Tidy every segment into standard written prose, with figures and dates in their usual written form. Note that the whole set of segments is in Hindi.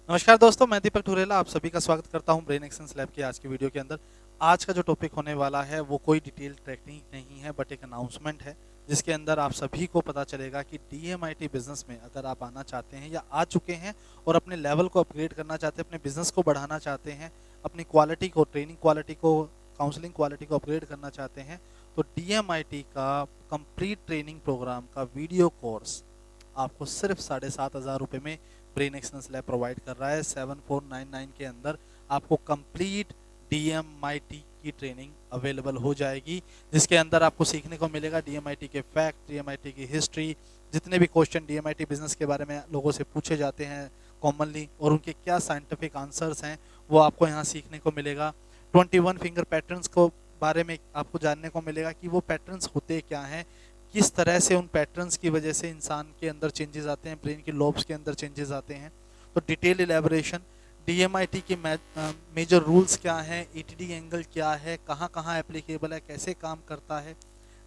नमस्कार दोस्तों, मैं दीपक ठुरेला आप सभी का स्वागत करता हूं ब्रेन एक्सचेंज लैब की आज की वीडियो के अंदर। आज का जो टॉपिक होने वाला है वो कोई डिटेल टेक्निक नहीं है बट एक अनाउंसमेंट है, जिसके अंदर आप सभी को पता चलेगा कि डीएमआईटी बिजनेस में अगर आप आना चाहते हैं या आ चुके हैं और अपने लेवल को अपग्रेड करना चाहते हैं, अपने बिजनेस को बढ़ाना चाहते हैं, अपनी क्वालिटी को, ट्रेनिंग क्वालिटी को, काउंसलिंग क्वालिटी को अपग्रेड करना चाहते हैं, तो डीएमआईटी का कंप्लीट ट्रेनिंग प्रोग्राम का वीडियो कोर्स आपको सिर्फ 7,500 में ब्रेन एक्सलेंस लैब प्रोवाइड कर रहा है। 7499 के अंदर आपको कंप्लीट डीएमआईटी की ट्रेनिंग अवेलेबल हो जाएगी, जिसके अंदर आपको सीखने को मिलेगा डीएमआईटी के फैक्ट, डीएमआईटी की हिस्ट्री, जितने भी क्वेश्चन डीएमआईटी बिजनेस के बारे में लोगों से पूछे जाते हैं कॉमनली और उनके क्या साइंटिफिक आंसर्स हैं वो आपको यहाँ सीखने को मिलेगा। 21 फिंगर पैटर्न्स को बारे में आपको जानने को मिलेगा कि वो पैटर्न्स होते क्या हैं, किस तरह से उन पैटर्न्स की वजह से इंसान के अंदर चेंजेस आते हैं, ब्रेन के लोब्स के अंदर चेंजेस आते हैं। तो डिटेल इलेबोरेशन, डीएमआईटी के मेजर रूल्स क्या हैं, ईटीडी एंगल क्या है, कहाँ कहाँ एप्लीकेबल है, कैसे काम करता है,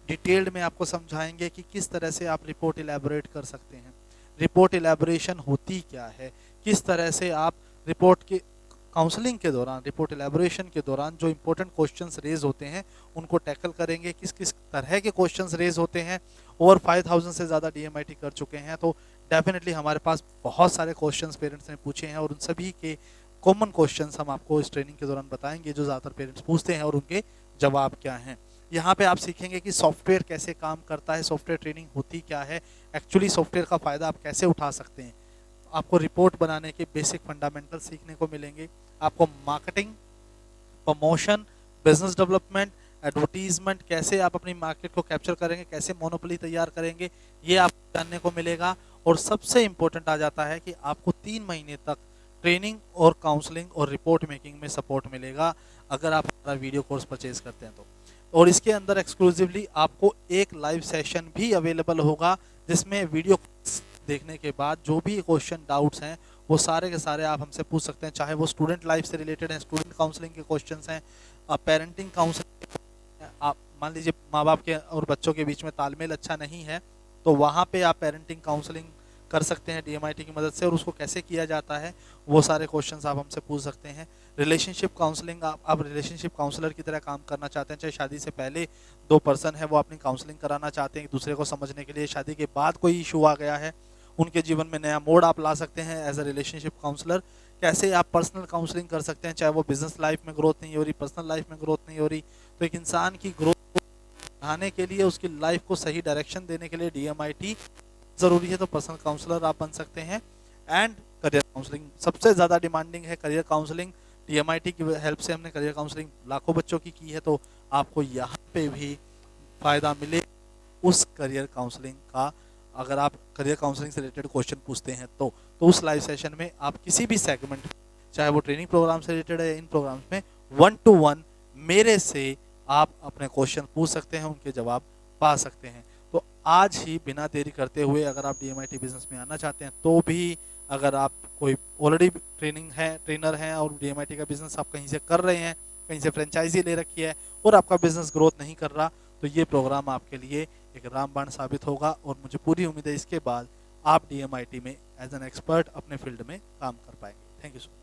डिटेल्ड में आपको समझाएंगे कि किस तरह से आप रिपोर्ट इलेबोरेट कर सकते हैं, रिपोर्ट इलेबोरेशन होती क्या है, किस तरह से आप रिपोर्ट के काउंसलिंग के दौरान, रिपोर्ट एलेबोरेशन के दौरान जो इंपॉर्टेंट क्वेश्चंस रेज होते हैं उनको टैकल करेंगे, किस किस तरह के क्वेश्चंस रेज होते हैं। ओवर 5000 से ज़्यादा डीएमआईटी कर चुके हैं, तो डेफिनेटली हमारे पास बहुत सारे क्वेश्चंस पेरेंट्स ने पूछे हैं और उन सभी के कॉमन क्वेश्चंस हम आपको इस ट्रेनिंग के दौरान बताएंगे जो ज़्यादातर पेरेंट्स पूछते हैं और उनके जवाब क्या हैं। यहाँ पे आप सीखेंगे कि सॉफ्टवेयर कैसे काम करता है, सॉफ्टवेयर ट्रेनिंग होती क्या है, एक्चुअली सॉफ्टवेयर का फ़ायदा आप कैसे उठा सकते हैं। आपको रिपोर्ट बनाने के बेसिक फंडामेंटल सीखने को मिलेंगे, आपको marketing, promotion, business development, advertisement, कैसे आप अपनी मार्केट को कैप्चर करेंगे, कैसे मोनोपोली तैयार करेंगे, ये आपको जानने को मिलेगा। और सबसे इंपॉर्टेंट आ जाता है कि आपको 3 महीने तक ट्रेनिंग और काउंसलिंग और रिपोर्ट मेकिंग में सपोर्ट मिलेगा अगर आप हमारा वीडियो कोर्स परचेज करते हैं तो। और इसके अंदर एक्सक्लूसिवली आपको एक लाइव सेशन भी अवेलेबल होगा, जिसमें वीडियो देखने के बाद जो भी क्वेश्चन डाउट्स हैं वो सारे के सारे आप हमसे पूछ सकते हैं, चाहे वो स्टूडेंट लाइफ से रिलेटेड हैं, स्टूडेंट काउंसलिंग के क्वेश्चंस हैं, पेरेंटिंग काउंसलिंग, आप मान लीजिए माँ बाप के और बच्चों के बीच में तालमेल अच्छा नहीं है तो वहाँ पे आप पेरेंटिंग काउंसलिंग कर सकते हैं डीएमआईटी की मदद से, और उसको कैसे किया जाता है वो सारे क्वेश्चंस आप हमसे पूछ सकते हैं। रिलेशनशिप काउंसलिंग, आप रिलेशनशिप काउंसलर की तरह काम करना चाहते हैं, चाहे शादी से पहले 2 पर्सन है वो अपनी काउंसलिंग कराना चाहते हैं एक दूसरे को समझने के लिए, शादी के बाद कोई इशू आ गया है, उनके जीवन में नया मोड़ आप ला सकते हैं एज अ रिलेशनशिप काउंसलर। कैसे आप पर्सनल काउंसलिंग कर सकते हैं, चाहे वो बिजनेस लाइफ में ग्रोथ नहीं हो रही, पर्सनल लाइफ में ग्रोथ नहीं हो रही, तो एक इंसान की ग्रोथ को बढ़ाने के लिए, उसकी लाइफ को सही डायरेक्शन देने के लिए डीएमआईटी जरूरी है, तो पर्सनल काउंसलर आप बन सकते हैं। एंड करियर काउंसलिंग सबसे ज़्यादा डिमांडिंग है, करियर काउंसलिंग डीएमआईटी की हेल्प से हमने करियर काउंसलिंग लाखों बच्चों की है, तो आपको यहाँ पे भी फ़ायदा मिले उस करियर काउंसलिंग का। अगर आप करियर काउंसलिंग से रिलेटेड क्वेश्चन पूछते हैं तो उस लाइव सेशन में आप किसी भी सेगमेंट, चाहे वो ट्रेनिंग प्रोग्राम से रिलेटेड है या इन प्रोग्राम्स में, 1 to 1 मेरे से आप अपने क्वेश्चन पूछ सकते हैं, उनके जवाब पा सकते हैं। तो आज ही बिना देरी करते हुए अगर आप डीएमआईटी बिजनेस में आना चाहते हैं तो भी, अगर आप कोई ऑलरेडी ट्रेनर हैं और डीएमआईटी का बिजनेस आप कहीं से कर रहे हैं, कहीं से फ्रेंचाइजी ले रखी है और आपका बिजनेस ग्रोथ नहीं कर रहा, तो ये प्रोग्राम आपके लिए एक रामबाण साबित होगा। और मुझे पूरी उम्मीद है इसके बाद आप डीएमआईटी में एज एन एक्सपर्ट अपने फील्ड में काम कर पाएंगे। Thank you so much.